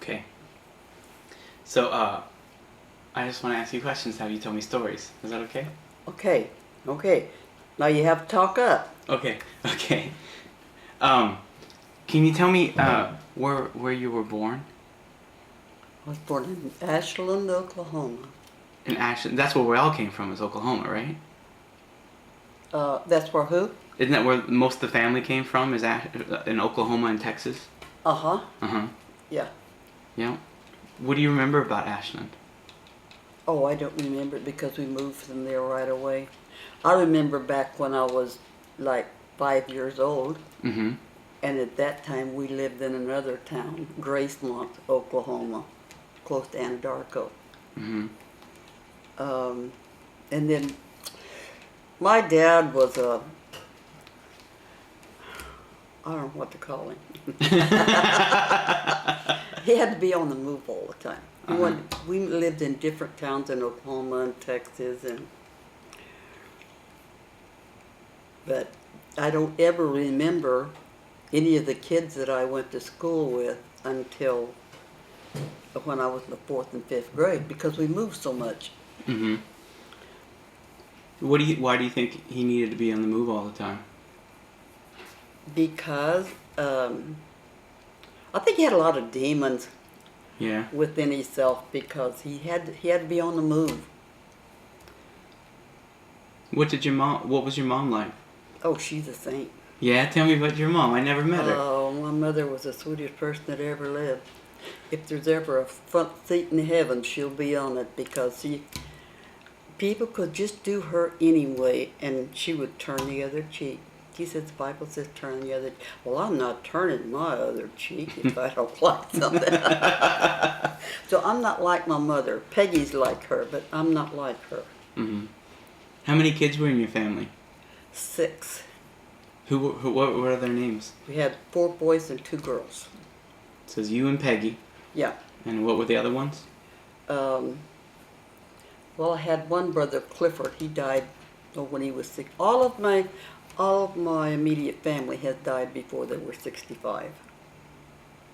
Okay. So, I just want to ask you questions. Have you tell me stories? Is that okay? Okay, okay. Now you have to talk up. Okay. Okay. Um, can you tell me where you were born? I was born in Ashland, Oklahoma. In Ashland. That's where we all came from. Is Oklahoma, right? That's where who? Isn't that where most of the family came from? Is in Oklahoma and Texas? Uh-huh. Uh huh. Yeah. Yeah. What do you remember about Ashland? Oh, I don't remember it because we moved from there right away. I remember back when I was like 5 years old, Mm-hmm. and at that time we lived in another town, Gracemont, Oklahoma, close to Anadarko. Mm-hmm. And then my dad was I don't know what to call him. He had to be on the move all the time. We lived in different towns in Oklahoma and Texas, but I don't ever remember any of the kids that I went to school with until when I was in the 4th and 5th grade because we moved so much. Mm-hmm. Why do you think he needed to be on the move all the time? Because I think he had a lot of demons Yeah. within himself because he had to be on the move. What was your mom like? Oh, she's a saint. Yeah, tell me about your mom. I never met her. Oh, my mother was the sweetest person that ever lived. If there's ever a front seat in heaven, she'll be on it because people could just do her anyway, and she would turn the other cheek. He says the Bible says turn the other. Well, I'm not turning my other cheek if I don't like something. So I'm not like my mother. Peggy's like her, but I'm not like her. Mm-hmm. How many kids were in your family? 6. What were their names? We had 4 boys and 2 girls. It says you and Peggy. Yeah. And what were the other ones? Well, I had one brother, Clifford. He died when he was 6. All of my immediate family has died before they were 65.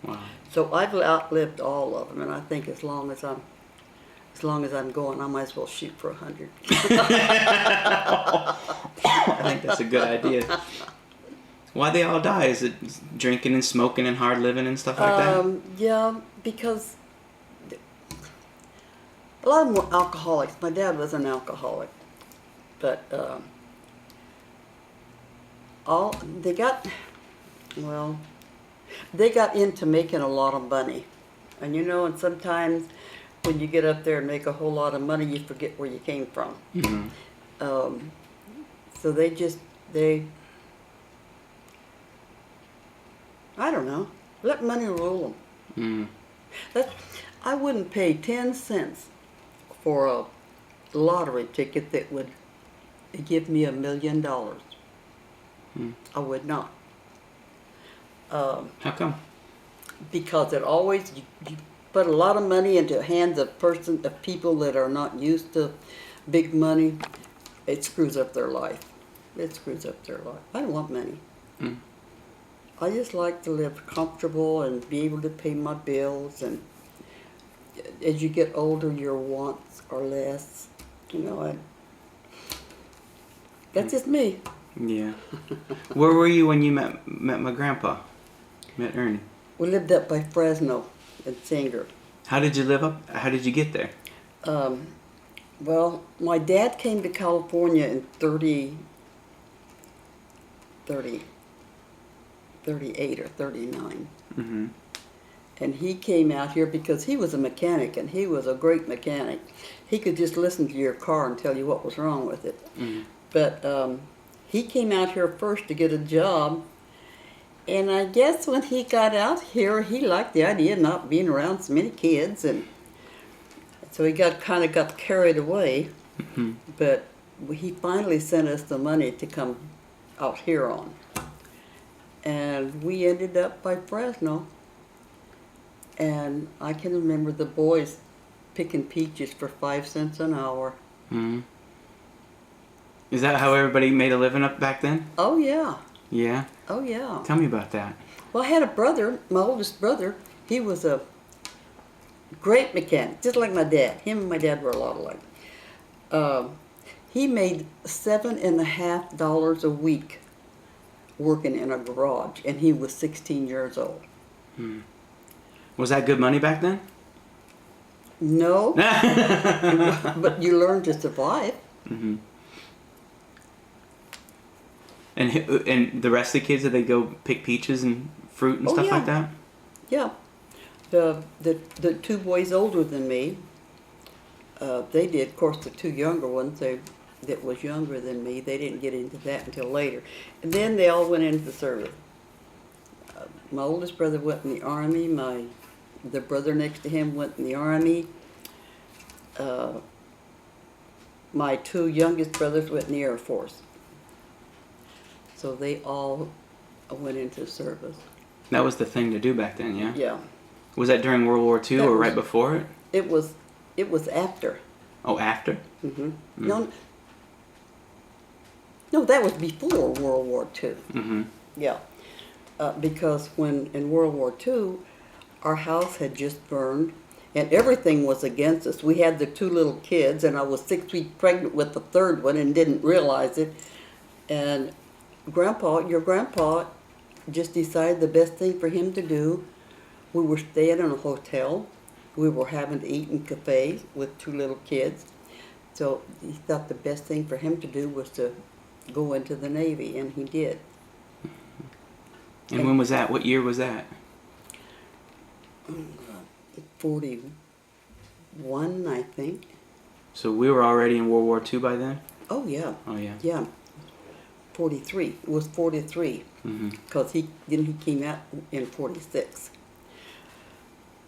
Wow. So I've outlived all of them, and I think as long as I'm going, I might as well shoot for 100. I think that's a good idea. Why they all die? Is it drinking and smoking and hard living and stuff like that? Yeah, because a lot of them were alcoholics. My dad was an alcoholic, but they got into making a lot of money, and and sometimes when you get up there and make a whole lot of money, you forget where you came from. Mm-hmm. So I don't know, let money rule them. Mm. I wouldn't pay 10 cents for a lottery ticket that would give me $1 million. I would not. How come? Because it always you put a lot of money into the hands of people that are not used to big money. It screws up their life. It screws up their life. I don't want money. Mm. I just like to live comfortable and be able to pay my bills. And as you get older, your wants are less. That's just me. Yeah. Where were you when you met my grandpa? Met Ernie. We lived up by Fresno in Singer. How did you get there? Well, my dad came to California in 38 or 39. Mm-hmm. And he came out here because he was a mechanic, and he was a great mechanic. He could just listen to your car and tell you what was wrong with it. Mm-hmm. But he came out here first to get a job, and I guess when he got out here, he liked the idea of not being around so many kids, and so he got carried away. Mm-hmm. But he finally sent us the money to come out here on. And we ended up by Fresno. And I can remember the boys picking peaches for 5 cents an hour. Mm-hmm. Is that how everybody made a living up back then? Oh, yeah. Yeah? Oh, yeah. Tell me about that. Well, I had a brother, my oldest brother. He was a Great mechanic, just like my dad. Him and my dad were a lot alike. He made $7.50 a week working in a garage, and he was 16 years old. Was that good money back then? No, but you learn to survive. Mm-hmm. And the rest of the kids, did they go pick peaches and fruit and Oh, stuff yeah. like that? Yeah, the two boys older than me, they did. Of course, the two younger ones, that was younger than me, they didn't get into that until later. And then they all went into the service. My oldest brother went in the Army. The brother next to him went in the Army. My two youngest brothers went in the Air Force. So they all went into service. That was the thing to do back then, yeah? Yeah. Was that during World War II That or was- right before it? It was after. Oh, after? Mm-hmm. No, that was before World War II. Mm-hmm. Yeah, because when in World War II, our house had just burned, and everything was against us. We had the two little kids, and I was 6 weeks pregnant with the third one and didn't realize it. And your grandpa, just decided the best thing for him to do. We were staying in a hotel. We were having to eat in cafes with two little kids. So he thought the best thing for him to do was to go into the Navy, and he did. And when was that? What year was that? 41, I think. So we were already in World War II by then? Oh, yeah. Oh, yeah. Yeah. 43. It was 43. Mm-hmm. Because he came out in 46.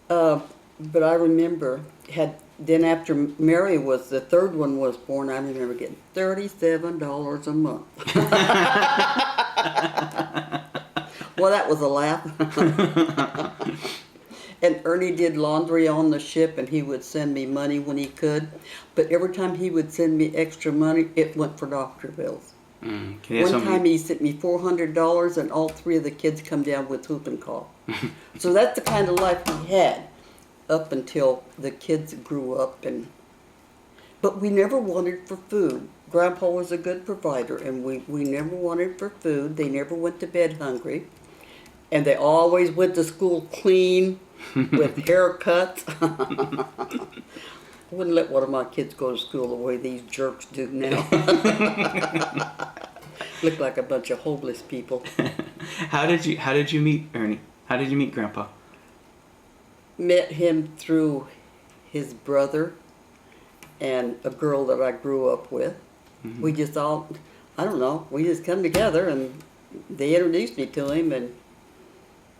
But I remember, then after Mary was, the third one was born, I remember getting $37 a month. Well, that was a laugh. And Ernie did laundry on the ship, and he would send me money when he could. But every time he would send me extra money, it went for doctor bills. Okay, One time he sent me $400, and all three of the kids come down with whooping cough. So that's the kind of life we had up until the kids grew up. But we never wanted for food. Grandpa was a good provider, and we never wanted for food. They never went to bed hungry. And they always went to school clean, with haircuts. I wouldn't let one of my kids go to school the way these jerks do now. Look like a bunch of homeless people. How did you meet Ernie? How did you meet Grandpa? Met him through his brother and a girl that I grew up with. Mm-hmm. We just all, I don't know, we just come together, and they introduced me to him, and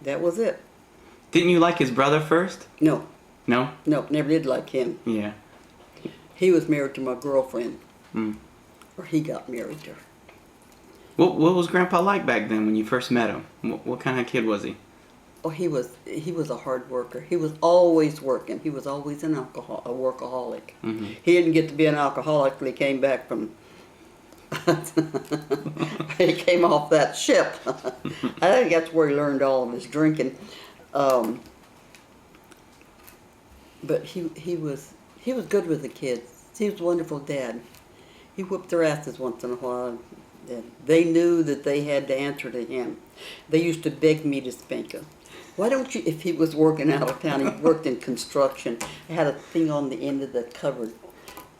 that was it. Didn't you like his brother first? No, No? never did like him. Yeah. He was married to my girlfriend, Mm. or he got married to her. What was Grandpa like back then when you first met him? What kind of kid was he? Oh, he was a hard worker. He was always working. He was always a workaholic. Mm-hmm. He didn't get to be an alcoholic till he came back from. He came off that ship. I think that's where he learned all of his drinking. But he was good with the kids. He was a wonderful dad. He whooped their asses once in a while. And they knew that they had to answer to him. They used to beg me to spank him. Why don't you, if he was working out of town, he worked in construction. I had a thing on the end of the cupboard.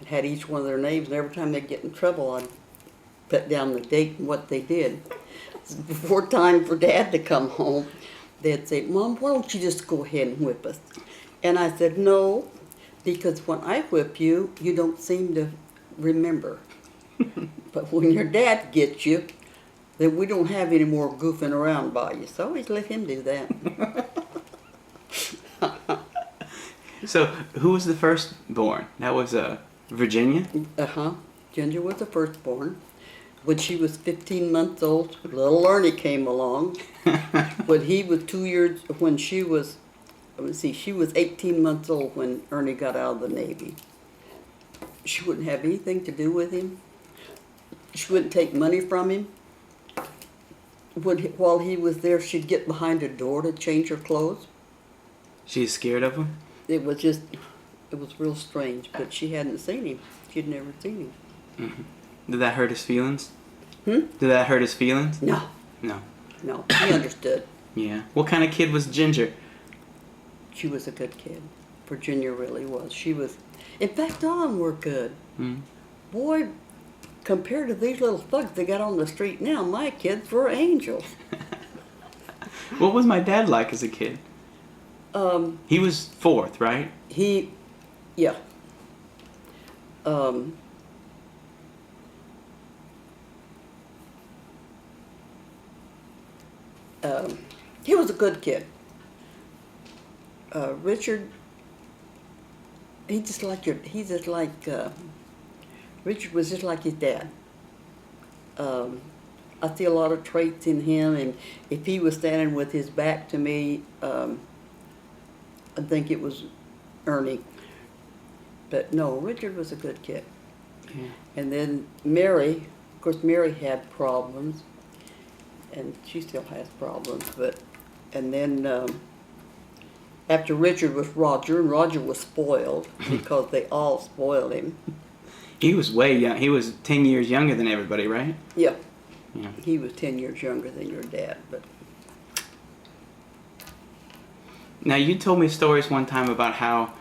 It had each one of their names, and every time they'd get in trouble, I'd put down the date and what they did. Before time for Dad to come home, they'd say, Mom, why don't you just go ahead and whip us? And I said, no, because when I whip you, you don't seem to remember. But when your dad gets you, then we don't have any more goofing around by you. So I always let him do that. So, who was the firstborn? That was Virginia? Uh-huh. Ginger was the firstborn. When she was 15 months old, little Ernie came along. When he was 2 years, when she was, she was 18 months old when Ernie got out of the Navy. She wouldn't have anything to do with him. She wouldn't take money from him. While he was there, she'd get behind a door to change her clothes. She's scared of him? it was just, it was real strange. But she hadn't seen him. She'd never seen him. Did that hurt his feelings? Hmm? Did that hurt his feelings? No, No. no. He understood. Yeah. What kind of kid was Ginger? She was a good kid. Virginia really was. She was, in fact, all of them were good. Mm. Boy, compared to these little thugs they got on the street now, my kids were angels. What was my dad like as a kid? He was fourth, right? Yeah. He was a good kid. Richard, Richard was just like his dad. I see a lot of traits in him, and if he was standing with his back to me, I think it was Ernie. But no, Richard was a good kid. Yeah. And then Mary, of course, Mary had problems, and she still has problems. And then after Richard was Roger, and Roger was spoiled because they all spoiled him. He was way young. He was 10 years younger than everybody, right? Yeah. Yeah. He was 10 years younger than your dad, but Now, you told me stories one time about how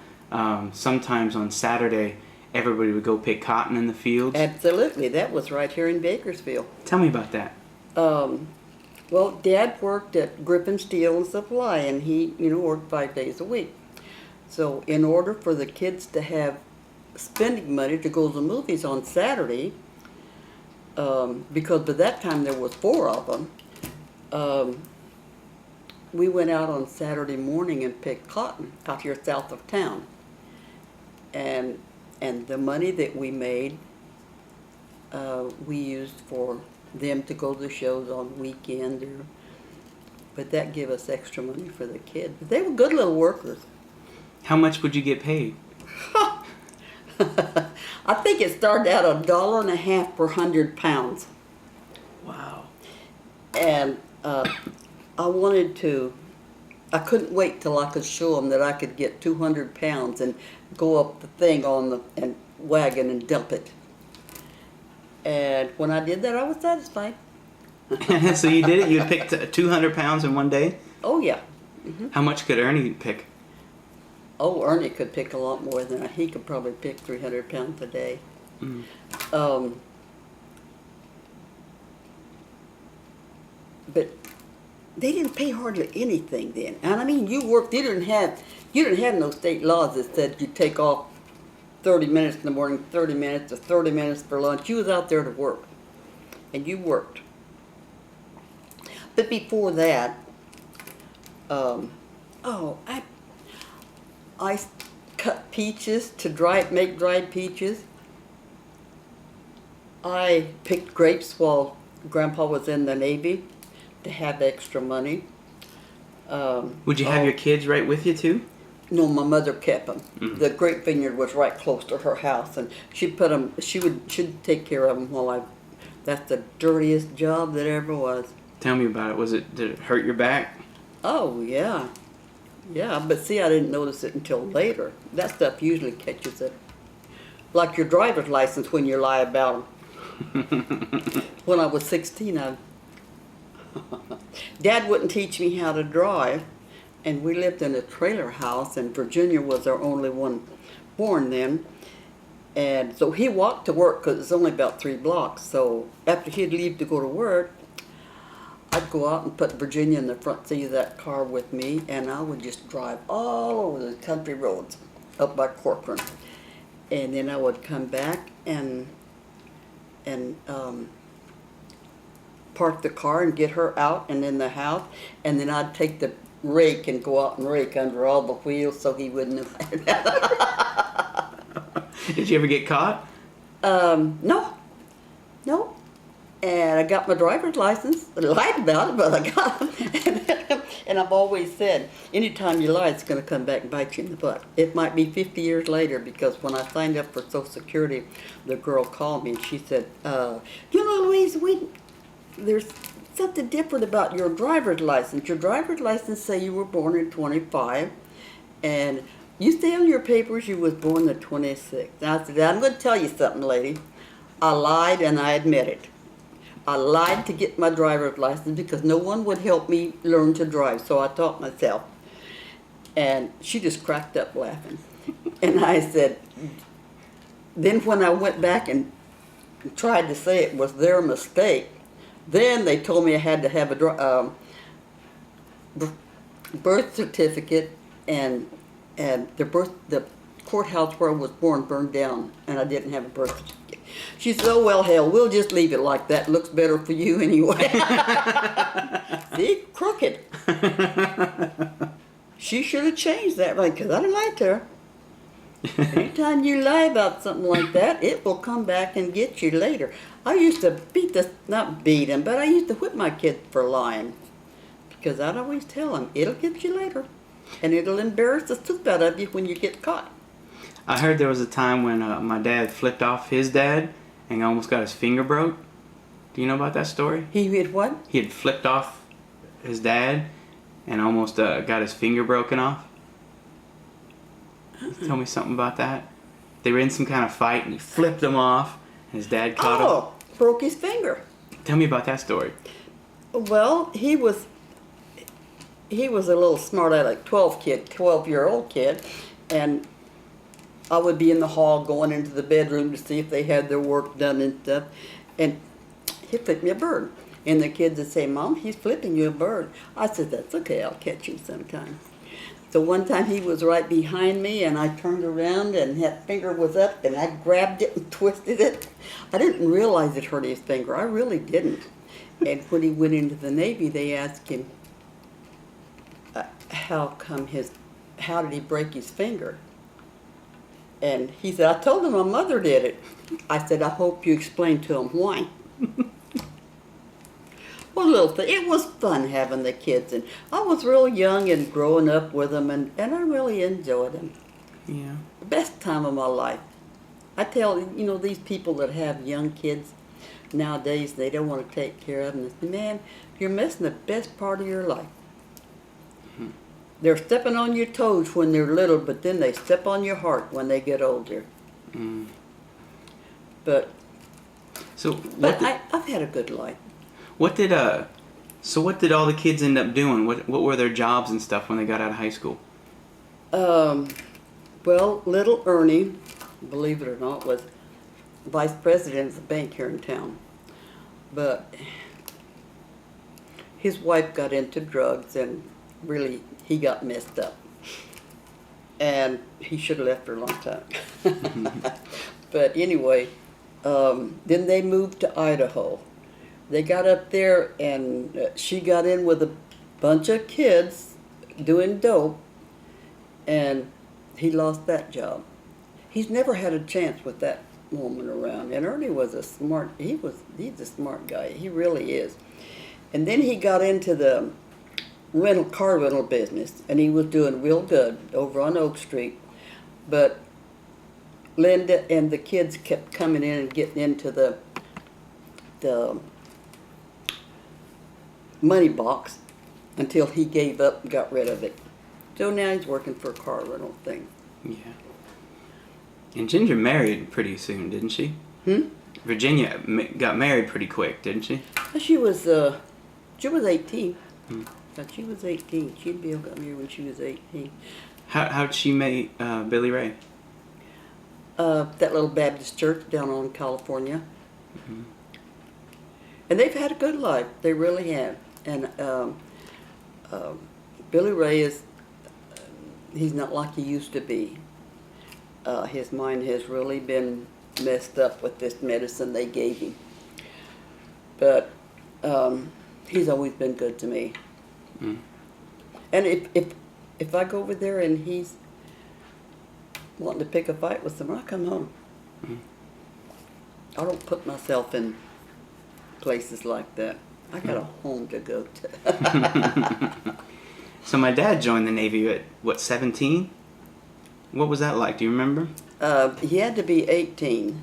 sometimes on Saturday everybody would go pick cotton in the fields. absolutely, that was right here in Bakersfield. Tell me about that. Well, Dad worked at Griffin Steel and Supply, and he, worked 5 days a week. So in order for the kids to have spending money to go to the movies on Saturday, because by that time there was 4 of them, we went out on Saturday morning and picked cotton out here south of town. And the money that we made, we used for them to go to the shows on weekend, but that gave us extra money for the kids. But they were good little workers. How much would you get paid? I think it started out $1.50 per 100 pounds. Wow. And I couldn't wait till I could show them that I could get 200 pounds and go up the thing on the wagon and dump it. And when I did that, I was satisfied. So you did it? You picked 200 pounds in one day? Oh, yeah. How much could Ernie pick? Oh, Ernie could pick a lot more than that. He could probably pick 300 pounds a day. Mm. But they didn't pay hardly anything then. And I mean, you didn't have no state laws that said you take off 30 minutes in the morning, 30 minutes, or 30 minutes for lunch. You was out there to work, and you worked. But before that, I cut peaches to make dried peaches. I picked grapes while Grandpa was in the Navy to have extra money. Would you have your kids right with you too? No, my mother kept them. Mm-hmm. The grape vineyard was right close to her house, and she'd take care of them that's the dirtiest job that ever was. Tell me about it. Did it hurt your back? Oh, yeah. Yeah, but see, I didn't notice it until later. That stuff usually catches it. Like your driver's license when you lie about them. When I was 16, Dad wouldn't teach me how to drive, and we lived in a trailer house, and Virginia was our only one born then. And so he walked to work because it's only about 3 blocks. So after he'd leave to go to work, I'd go out and put Virginia in the front seat of that car with me, and I would just drive all over the country roads up by Corcoran. And then I would come back and park the car and get her out and in the house, and then I'd take the rake and go out and rake under all the wheels so he wouldn't have. Did you ever get caught? No. And I got my driver's license. I lied about it, but I got it. And I've always said, anytime you lie, it's going to come back and bite you in the butt. It might be 50 years later, because when I signed up for Social Security, the girl called me and she said, Louise, there's something different about your driver's license. Your driver's license say you were born in 25, and You say on your papers you was born the 26th. I said, I'm going to tell you something, lady. I lied and I admit it. I lied to get my driver's license because no one would help me learn to drive, so I taught myself. And she just cracked up laughing. And I said, then when I went back and tried to say it was their mistake, then they told me I had to have a birth certificate, and the courthouse where I was born burned down, and I didn't have a birth certificate. She said, "Oh well, hell, we'll just leave it like that. Looks better for you anyway." See, crooked. She should have changed that, right? Because I liked her. Anytime you lie about something like that, it will come back and get you later. I used to not beat him, but I used to whip my kids for lying. Because I'd always tell them, it'll get you later. And it'll embarrass the soup out of you when you get caught. I heard there was a time when my dad flipped off his dad and almost got his finger broke. Do you know about that story? He had what? He had flipped off his dad and almost got his finger broken off. Tell me something about that. They were in some kind of fight and he flipped him off and his dad caught him. Oh, broke his finger. Tell me about that story. Well, he was a little smart aleck, 12-year-old kid, and I would be in the hall going into the bedroom to see if they had their work done and stuff, and he flipped me a bird. And the kids would say, "Mom, he's flipping you a bird." I said, "That's okay, I'll catch him sometime." So one time he was right behind me, and I turned around and that finger was up, and I grabbed it and twisted it. I didn't realize it hurt his finger. I really didn't. And when he went into the Navy, they asked him, how did he break his finger? And he said, "I told him my mother did it." I said, "I hope you explain to him why." Well, little thing. It was fun having the kids, and I was real young and growing up with them, and I really enjoyed them. Yeah. The best time of my life. I tell, these people that have young kids nowadays, they don't want to take care of them. They say, "Man, you're missing the best part of your life." They're stepping on your toes when they're little, but then they step on your heart when they get older. Mm. But So I've had a good life. what did all the kids end up doing? What were their jobs and stuff when they got out of high school? Well, little Ernie, believe it or not, was vice president of the bank here in town. But his wife got into drugs, and really he got messed up. And he should have left her a long time. But anyway, then they moved to Idaho. They got up there, and she got in with a bunch of kids doing dope, and he lost that job. He's never had a chance with that woman around. And Ernie was he's a smart guy. He really is. And then he got into the car rental business, and he was doing real good over on Oak Street. But Linda and the kids kept coming in and getting into the money box until he gave up and got rid of it. So now he's working for a car rental thing. Yeah. And Ginger married pretty soon, didn't she? Virginia got married pretty quick, didn't she? She was 18. But she was 18. She'd be able to get married when she was 18. How'd she meet Billy Ray? That little Baptist church down on California. Mm-hmm. And they've had a good life. They really have. And Billy Ray he's not like he used to be. His mind has really been messed up with this medicine they gave him. But he's always been good to me. Mm. And if I go over there and he's wanting to pick a fight with someone, I come home. Mm. I don't put myself in places like that. I got a home to go to. So my dad joined the Navy at, 17? What was that like? Do you remember? He had to be 18.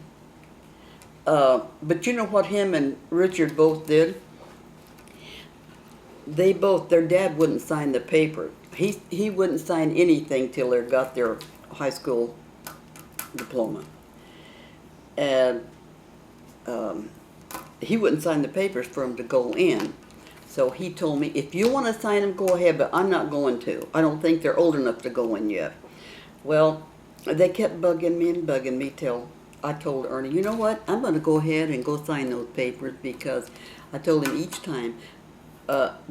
But you know what him and Richard both did? Their dad wouldn't sign the paper. he wouldn't sign anything till they got their high school diploma, and he wouldn't sign the papers for them to go in. So he told me, if you want to sign them, go ahead, but I'm not going to. I don't think they're old enough to go in yet. Well, they kept bugging me till I told Ernie, you know what, I'm going to go ahead and go sign those papers, because I told him each time,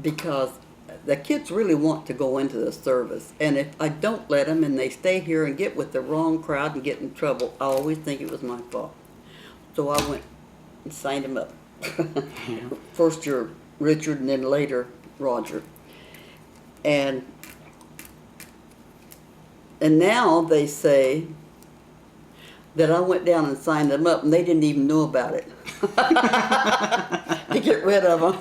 because the kids really want to go into the service. And if I don't let them and they stay here and get with the wrong crowd and get in trouble, I always think it was my fault. So I went and signed him up. First year Richard, and then later Roger. And now they say that I went down and signed them up, and they didn't even know about it. To get rid of them.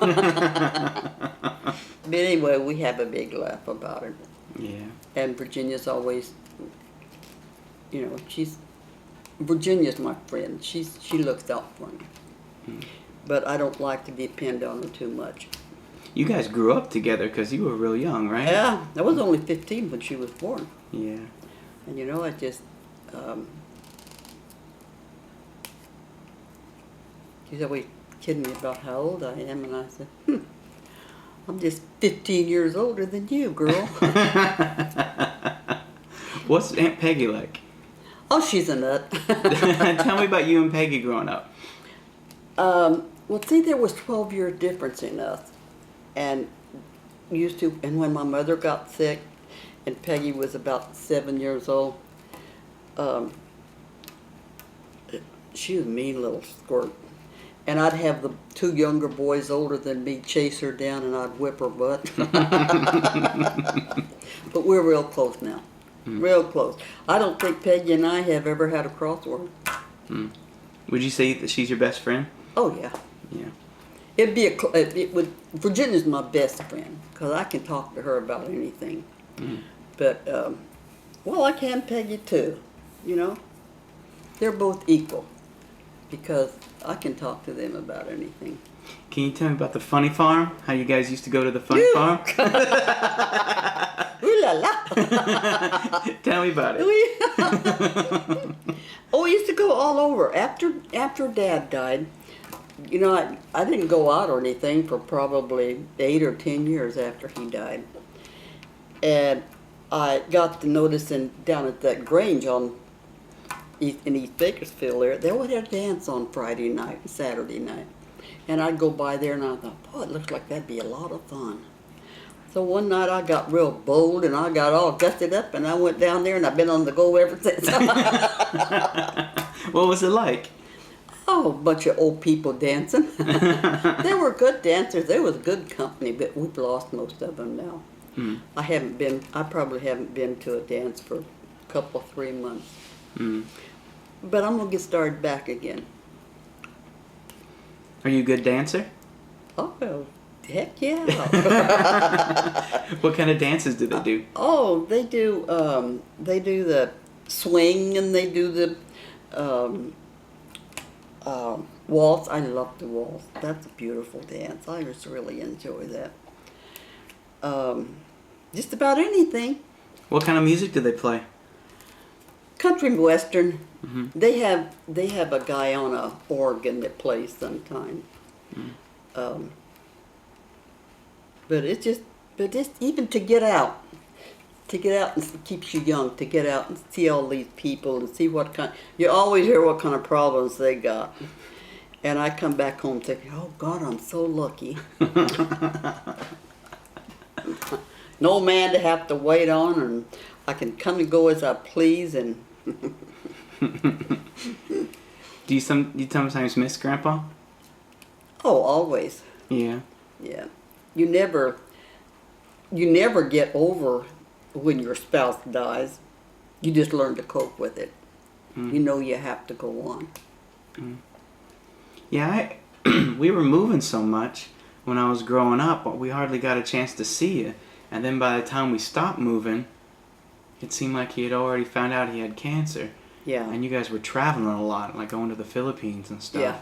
But anyway, we have a big laugh about it. Yeah. And Virginia's always, you know, Virginia's my friend. She looks out for me. But I don't like to depend on her too much. You guys grew up together because you were real young, right? Yeah, I was only 15 when she was born. Yeah. And you know, I just, she's always kidding me about how old I am, and I said, I'm just 15 years older than you, girl. What's Aunt Peggy like? Oh, she's a nut. Tell me about you and Peggy growing up. Well, see, there was 12 years difference in us. And when my mother got sick, and Peggy was about 7 years old, she was a mean little squirt. And I'd have the two younger boys older than me chase her down, and I'd whip her butt. But we're real close now. Real close. I don't think Peggy and I have ever had a crossword. Would you say that she's your best friend? Oh, yeah. Yeah. Virginia's my best friend, because I can talk to her about anything. But, well, I can Peggy too, you know. They're both equal, because I can talk to them about anything. Can you tell me about the funny farm? How you guys used to go to the funny farm? Ooh la la! Tell me about it. Oh, we used to go all over. After Dad died, you know, I didn't go out or anything for probably 8 or 10 years after he died. And I got the notice down at that Grange in East Bakersfield they would have a dance on Friday night and Saturday night. And I'd go by there and I thought, boy, it looks like that'd be a lot of fun. So one night I got real bold and I got all dusted up and I went down there and I've been on the go ever since. What was it like? Oh, a bunch of old people dancing. They were good dancers. There was good company, but we've lost most of them now. I probably haven't been to a dance for a couple, 3 months. But I'm going to get started back again. Are you a good dancer? Oh, well, heck yeah. What kind of dances do they do? Oh, they do the swing, and they do the waltz. I love the waltz. That's a beautiful dance. I just really enjoy that. Just about anything. What kind of music do they play? Country and western. They have a guy on a organ that plays sometimes. But it's just even to get out and keeps you young, to get out and see all these people and see you always hear what kind of problems they got. And I come back home thinking, oh God, I'm so lucky. No man to have to wait on, and I can come and go as I please. And Do you sometimes miss Grandpa? oh, always. Yeah. Yeah. You never get over when your spouse dies. You just learn to cope with it. You know you have to go on. Yeah, we were moving so much when I was growing up, we hardly got a chance to see you. And then by the time we stopped moving, it seemed like he had already found out he had cancer. Yeah. And you guys were traveling a lot, like going to the Philippines and stuff. Yeah.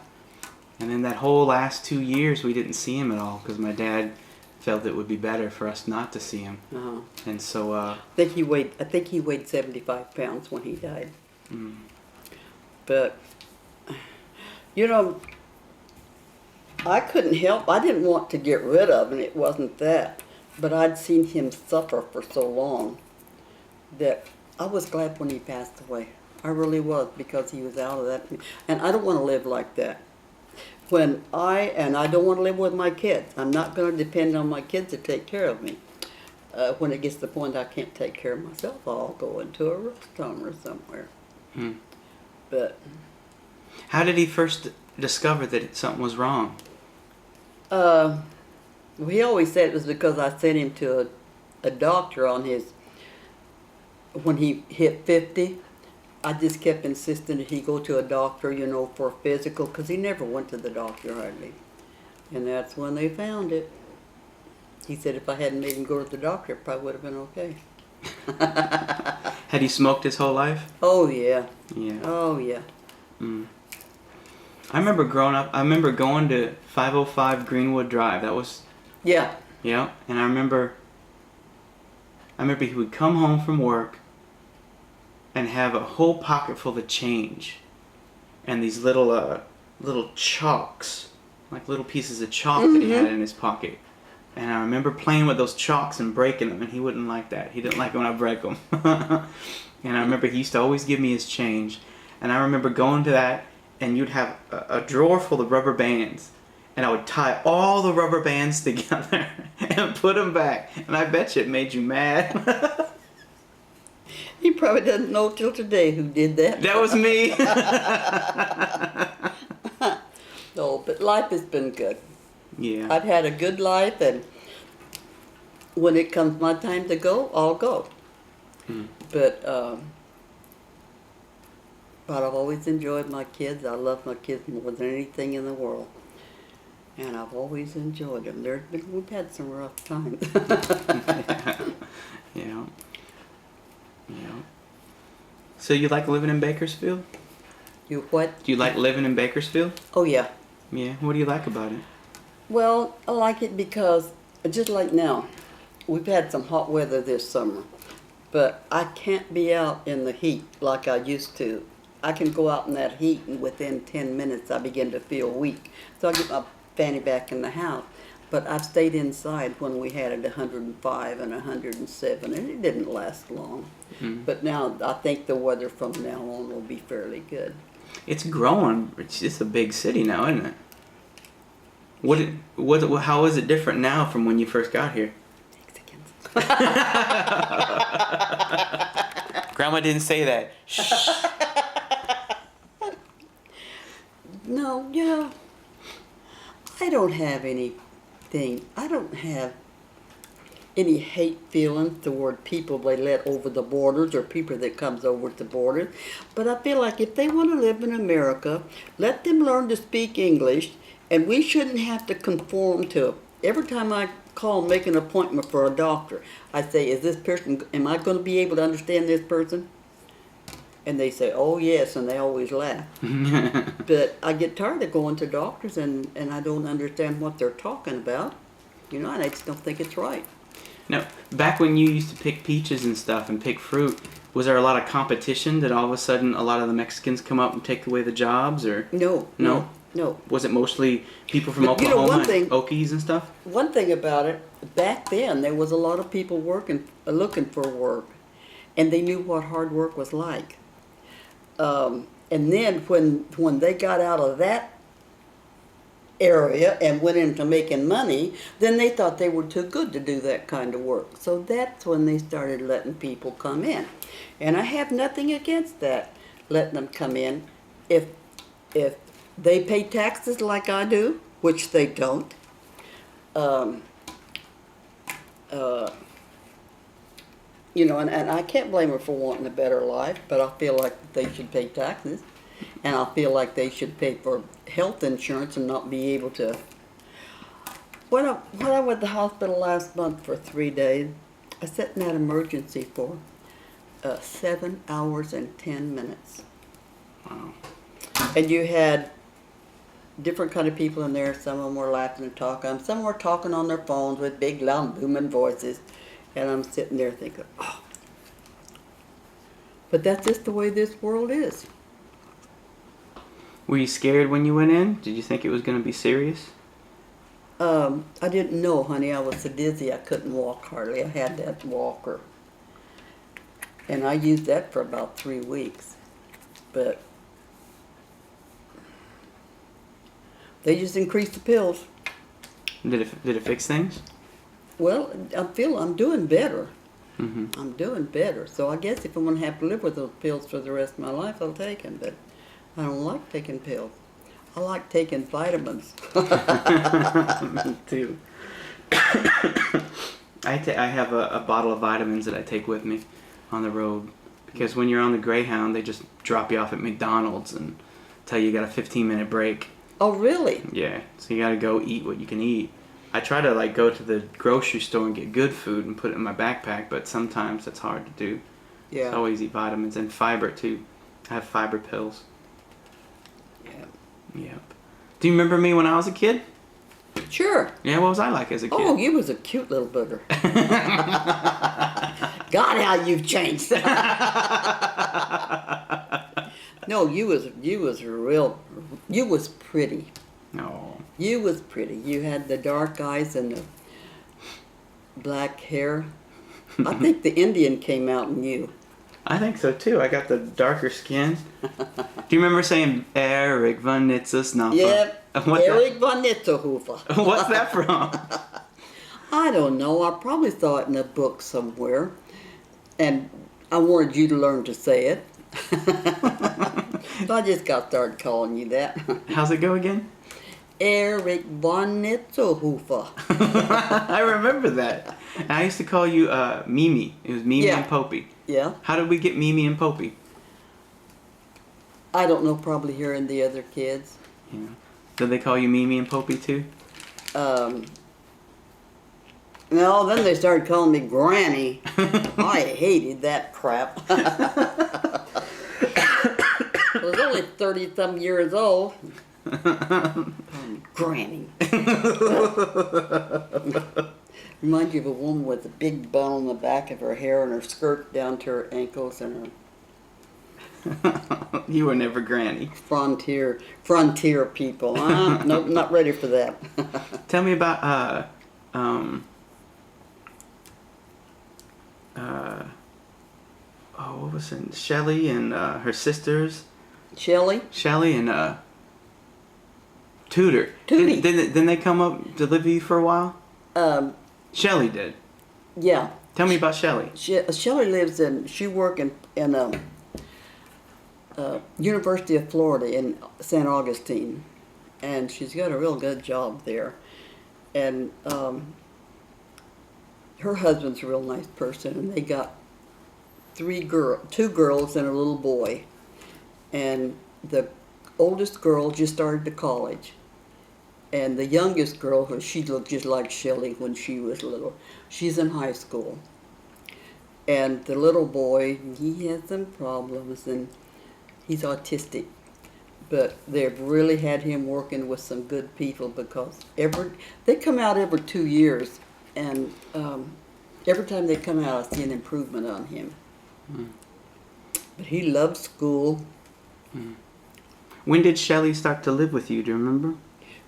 And then that whole last 2 years, we didn't see him at all because my dad felt it would be better for us not to see him. Uh-huh. And so, I think he weighed 75 pounds when he died. mm, But, you know, I couldn't help. I didn't want to get rid of him. It wasn't that. But I'd seen him suffer for so long that I was glad when he passed away. I really was, because he was out of that. And I don't want to live like that. I don't want to live with my kids. I'm not going to depend on my kids to take care of me. When it gets to the point I can't take care of myself, I'll go into a rest home or somewhere. mm. But How did he first discover that something was wrong? he always said it was because I sent him to a doctor on when he hit 50. I just kept insisting that he go to a doctor, for physical, because he never went to the doctor hardly. And that's when they found it. He said if I hadn't made him go to the doctor, it probably would have been okay. Had he smoked his whole life? Oh, yeah. Yeah. Oh, yeah. Mm. I remember growing up, I remember going to 505 Greenwood Drive. That was, Yeah. yeah. And I remember he would come home from work and have a whole pocket full of change. And these little chalks, like little pieces of chalk that he had in his pocket. And I remember playing with those chalks and breaking them, and he wouldn't like that. He didn't like it when I break them. And I remember he used to always give me his change. And I remember going to that, and you'd have a drawer full of rubber bands. And I would tie all the rubber bands together and put them back. And I bet you it made you mad. He probably doesn't know till today who did that. That was me. No, but life has been good. Yeah. I've had a good life, and when it comes my time to go, I'll go. Mm. But I've always enjoyed my kids. I love my kids more than anything in the world. And I've always enjoyed them. We've had some rough times. Yeah. Yeah. So you like living in Bakersfield? You what? Do you like living in Bakersfield? Oh, yeah. Yeah. What do you like about it? Well, I like it because, just like now, we've had some hot weather this summer, but I can't be out in the heat like I used to. I can go out in that heat, and within 10 minutes I begin to feel weak. So I get my fanny back in the house. But I've stayed inside when we had it 105 and 107, and it didn't last long. Mm. But now I think the weather from now on will be fairly good. It's growing. It's a big city now, isn't it? How is it different now from when you first got here? Mexicans. Grandma didn't say that. Shh. No, I don't have anything. I don't have any hate feelings toward people they let over the borders or people that comes over the borders. But I feel like if they want to live in America, let them learn to speak English, and we shouldn't have to conform to it. Every time I call and make an appointment for a doctor, I say, am I going to be able to understand this person? And they say, oh yes, and they always laugh. But I get tired of going to doctors and I don't understand what they're talking about. And I just don't think it's right. Now, back when you used to pick peaches and stuff and pick fruit, was there a lot of competition? Did all of a sudden a lot of the Mexicans come up and take away the jobs, or No. Was it mostly people from But Oklahoma and Okies and stuff? One thing about it, back then there was a lot of people looking for work, and they knew what hard work was like. And then when they got out of that area and went into making money, then they thought they were too good to do that kind of work. So that's when they started letting people come in. And I have nothing against that, letting them come in. If they pay taxes like I do, which they don't, and I can't blame them for wanting a better life, but I feel like they should pay taxes, and I feel like they should pay for health insurance and not be able to. When I went to the hospital last month for 3 days, I sat in that emergency for 7 hours and 10 minutes. Wow. And you had different kind of people in there. Some of them were laughing and talking. Some were talking on their phones with big, loud, booming voices. And I'm sitting there thinking, oh. But that's just the way this world is. Were you scared when you went in? Did you think it was going to be serious? I didn't know, honey. I was so dizzy I couldn't walk hardly. I had that walker. And I used that for about 3 weeks. But they just increased the pills. Did it fix things? Well, I feel I'm doing better. Mm-hmm. I'm doing better. So I guess if I'm going to have to live with those pills for the rest of my life, I'll take them. But I don't like taking pills. I like taking vitamins. Me too. I have a bottle of vitamins that I take with me on the road. Because when you're on the Greyhound, they just drop you off at McDonald's and tell you got a 15-minute break. Oh, really? Yeah, so you got to go eat what you can eat. I try to like go to the grocery store and get good food and put it in my backpack, but sometimes that's hard to do. Yeah. So I always eat vitamins and fiber too. I have fiber pills. Yeah. Yep. Do you remember me when I was a kid? Sure. Yeah, what was I like as a kid? Oh, you was a cute little booger. God, how you've changed. No, you was pretty. No. You was pretty. You had the dark eyes and the black hair. I think the Indian came out in you. I think so too. I got the darker skin. Do you remember saying Eric von Nitzesnappa? Yep. Eric von Nitzelhofer. What's that from? I don't know. I probably saw it in a book somewhere. And I wanted you to learn to say it. So I just got started calling you that. How's it go again? Eric von Nitzelhofer. I remember that. And I used to call you Mimi. It was Mimi Yeah. and Popey. Yeah. How did we get Mimi and Popey? I don't know, probably hearing the other kids. Yeah. Did they call you Mimi and Popey too? No, then they started calling me Granny. I hated that crap. I was only 30-some years old. Granny. Reminds you of a woman with a big bun on the back of her hair and her skirt down to her ankles and her You were never Granny. frontier people. Nope, not ready for that. Tell me about what was it? Shelly and her sisters. Shelley? Shelly and Tudor. Tootie. Didn't they come up to live with you for a while? Shelly did. Yeah. Tell me about Shelly. Shelley lives she works in University of Florida in St. Augustine, and she's got a real good job there. And her husband's a real nice person, and they got two girls and a little boy. And the oldest girl just started to college, and the youngest girl, she looked just like Shelley when she was little, she's in high school. And the little boy, he has some problems, and he's autistic. But they've really had him working with some good people, because they come out every 2 years, and every time they come out, I see an improvement on him. Mm. But he loves school. Mm. When did Shelly start to live with you? Do you remember?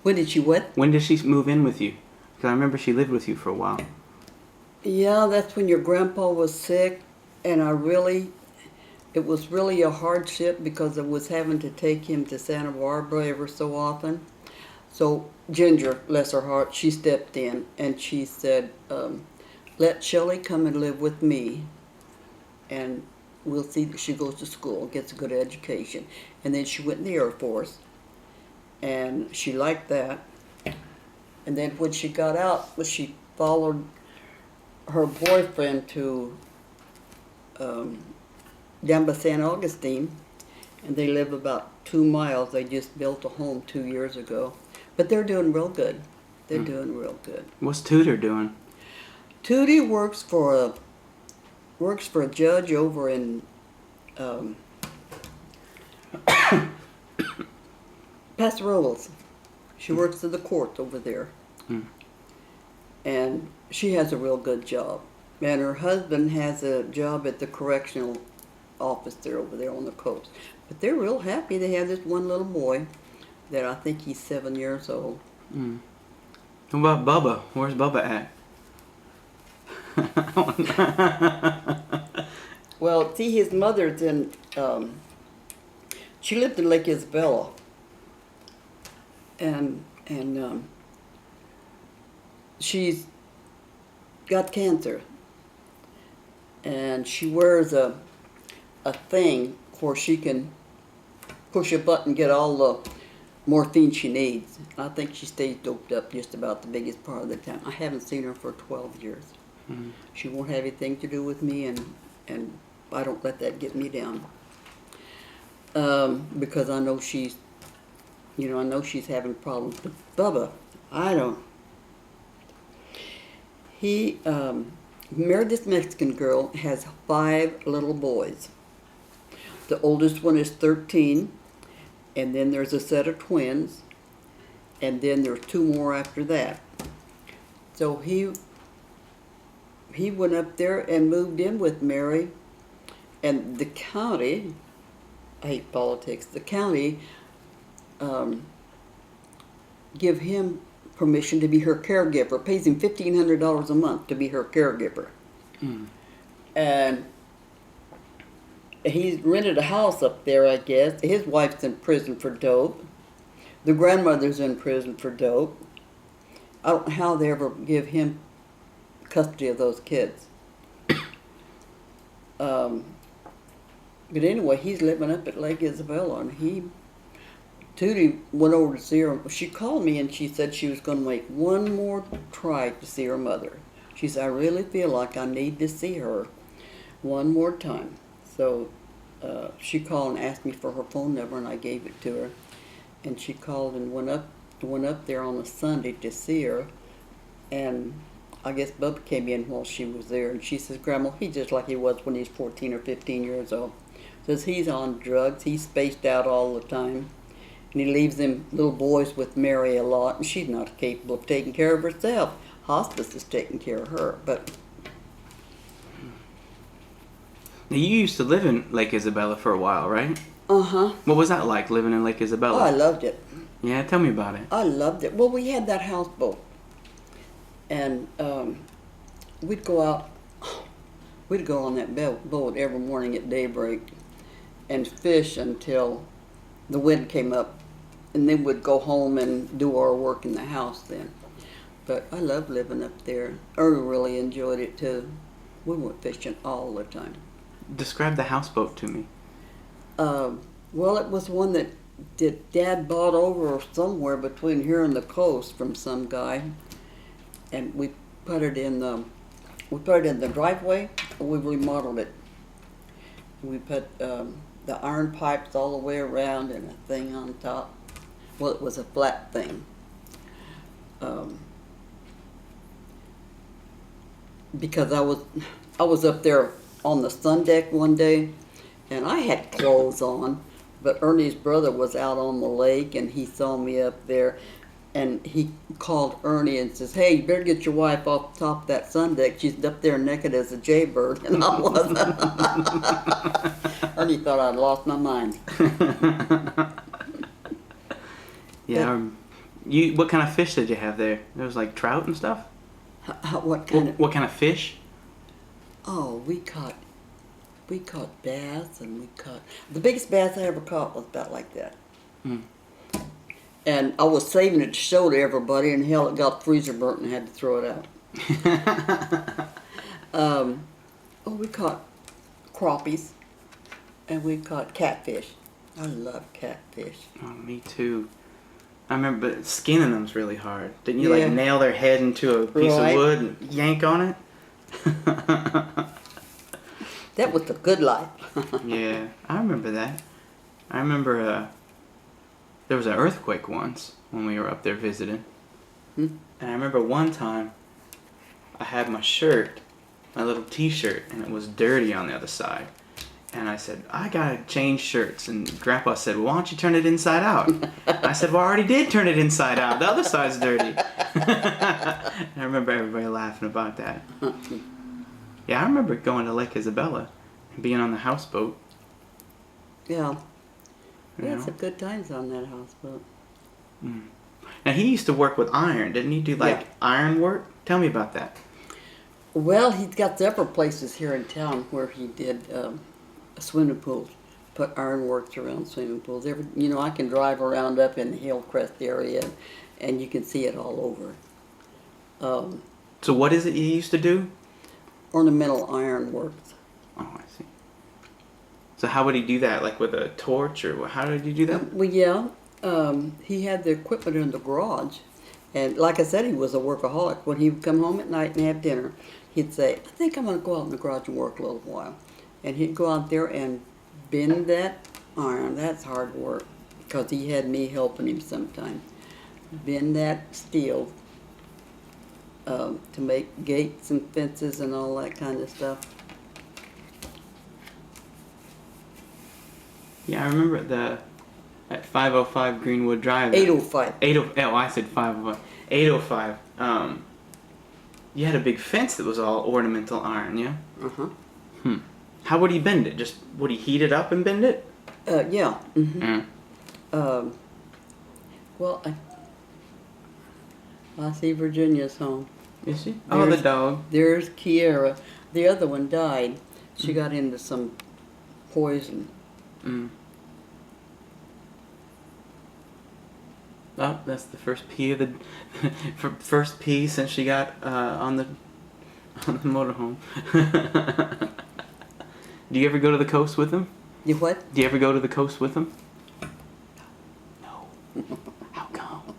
When did she what? When did she move in with you? Because I remember she lived with you for a while. Yeah, that's when your grandpa was sick, and it was really a hardship because I was having to take him to Santa Barbara ever so often. So Ginger, bless her heart, she stepped in and she said, let Shelley come and live with me, and we'll see that she goes to school, gets a good education. And then she went in the Air Force, and she liked that. And then when she got out, she followed her boyfriend to down by St. Augustine, and they live about 2 miles. They just built a home 2 years ago. But they're doing real good. They're doing real good. What's Tudor doing? Tootie works for a judge over in Paso Robles. She works in the courts over there. Mm. And she has a real good job. And her husband has a job at the correctional office there over there on the coast. But they're real happy. They have this one little boy that I think he's 7 years old. Mm. What about Bubba? Where's Bubba at? Well, see, his mother's in, she lived in Lake Isabella. And she's got cancer. And she wears a thing where she can push a button and get all the morphine she needs. I think she stays doped up just about the biggest part of the time. I haven't seen her for 12 years. Mm. She won't have anything to do with me, and I don't let that get me down. Because I know she's, I know she's having problems. But Bubba, I don't. He married this Mexican girl, has 5 little boys. The oldest one is 13, and then there's a set of twins, and then there's 2 more after that. So he went up there and moved in with Mary, and the county, I hate politics, the county give him permission to be her caregiver, pays him $1,500 a month to be her caregiver. Mm. And he's rented a house up there, I guess. His wife's in prison for dope. The grandmother's in prison for dope. I don't know how they ever give him custody of those kids. But anyway, he's living up at Lake Isabella, and Tootie went over to see her. She called me and she said she was going to make one more try to see her mother. She said, I really feel like I need to see her one more time. So she called and asked me for her phone number, and I gave it to her. And she called and went up there on a Sunday to see her. And I guess Bubba came in while she was there, and she says, Grandma, he's just like he was when he's 14 or 15 years old. Says he's on drugs, he's spaced out all the time, and he leaves them little boys with Mary a lot, and she's not capable of taking care of herself. Hospice is taking care of her, but... Now, you used to live in Lake Isabella for a while, right? Uh-huh. What was that like, living in Lake Isabella? Oh, I loved it. Yeah, tell me about it. I loved it. Well, we had that houseboat, and we'd go out, we'd go on that boat every morning at daybreak and fish until the wind came up, and then we'd go home and do our work in the house then. But I loved living up there. Ernie really enjoyed it too. We went fishing all the time. Describe the houseboat to me. Well, it was one that Dad bought over somewhere between here and the coast from some guy, and we put it in the driveway. We remodeled it. We put the iron pipes all the way around and a thing on top. Well, it was a flat thing. Because I was up there on the sun deck one day, and I had clothes on, but Ernie's brother was out on the lake, and he saw me up there, and he called Ernie and says, hey, you better get your wife off the top of that sun deck. She's up there naked as a jaybird, and I wasn't. Ernie thought I'd lost my mind. Yeah. What kind of fish did you have there? There was like trout and stuff? What kind of? What kind of fish? Oh, we caught bass, and the biggest bass I ever caught was about like that. Mm. And I was saving it to show to everybody, and hell, it got freezer burnt and I had to throw it out. We caught crappies, and we caught catfish. I love catfish. Oh, me too. I remember, but skinning them's really hard. Didn't you Yeah. like nail their head into a piece Right. of wood and yank on it? That was the good life. Yeah, I remember that. I remember there was an earthquake once when we were up there visiting. Hmm? And I remember one time I had my shirt, my little t-shirt, and it was dirty on the other side. And I said, I gotta change shirts. And Grandpa said, well, why don't you turn it inside out? I said, well, I already did turn it inside out. The other side's dirty. And I remember everybody laughing about that. Yeah, I remember going to Lake Isabella and being on the houseboat. Yeah. You Yeah, know? some good times on that houseboat. Now, he used to work with iron. Didn't he do, like, Yeah. iron work? Tell me about that. Well, he's got several places here in town where he did swimming pools, put ironworks around swimming pools. I can drive around up in the Hillcrest area, and you can see it all over. So what is it he used to do? Ornamental ironworks. Oh, I see. So how would he do that? Like with a torch, or how did he do that? Well, yeah, he had the equipment in the garage, and like I said, he was a workaholic. When he would come home at night and have dinner, he'd say, I think I'm going to go out in the garage and work a little while. And he'd go out there and bend that iron. That's hard work, because he had me helping him sometimes. Bend that steel to make gates and fences and all that kind of stuff. Yeah, I remember at 505 Greenwood Drive. 805. 80. Oh, I said 505. 805. You had a big fence that was all ornamental iron, yeah? Uh-huh. How would he bend it? Just would he heat it up and bend it? Yeah. Mm-hmm. Mm. Well, I see Virginia's home. Is she? Oh, the There's- dog. There's Kiera. The other one died. She got into some poison. Mm. Oh, that's the first pee of the first pee since she got on the motorhome. Do you ever go to the coast with him? You what? Do you ever go to the coast with him? No. How come?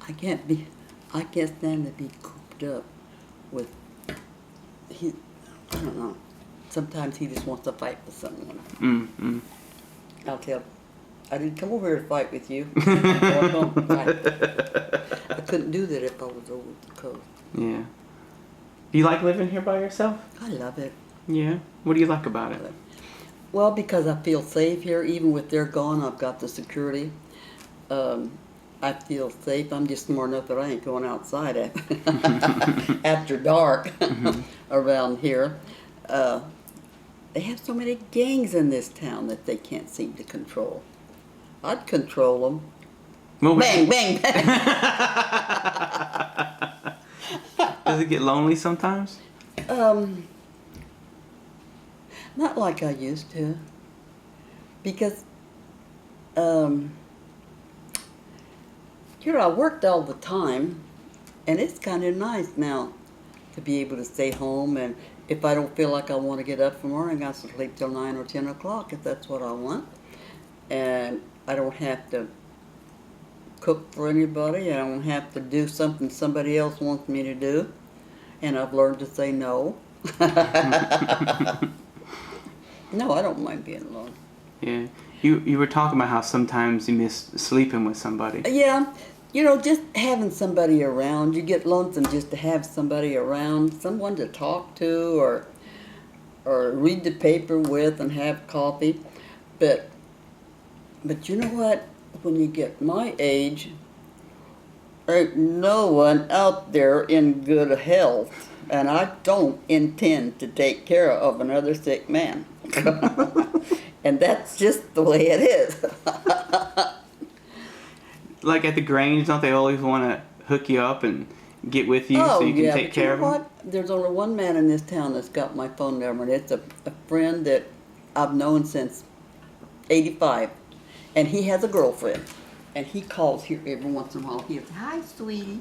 I can't stand to be cooped up with. I don't know. Sometimes he just wants to fight with someone. I'll tell. I didn't come over here to fight with you. Go home and fight. I couldn't do that if I was over at the coast. Yeah. Do you like living here by yourself? I love it. Yeah. What do you like about it? Well, because I feel safe here. Even with they're gone, I've got the security. I feel safe. I'm just smart enough that I ain't going outside after dark around here. They have so many gangs in this town that they can't seem to control. I'd control them. Well, Bang, bang, bang. Does it get lonely sometimes? Not like I used to. Because, I worked all the time, and it's kind of nice now to be able to stay home, and if I don't feel like I want to get up from morning, I can sleep till 9 or 10 o'clock if that's what I want. And I don't have to cook for anybody. I don't have to do something somebody else wants me to do. And I've learned to say no. No, I don't mind being alone. Yeah. You were talking about how sometimes you miss sleeping with somebody. Yeah, just having somebody around. You get lonesome just to have somebody around, someone to talk to or read the paper with and have coffee. But you know what? When you get my age, ain't no one out there in good health. And I don't intend to take care of another sick man. And that's just the way it is. Like at the Grange, don't they always want to hook you up and get with you so you can take but care of you know them? what? There's only one man in this town that's got my phone number, and it's a friend that I've known since 85. And he has a girlfriend. And he calls here every once in a while. He says, hi, sweetie.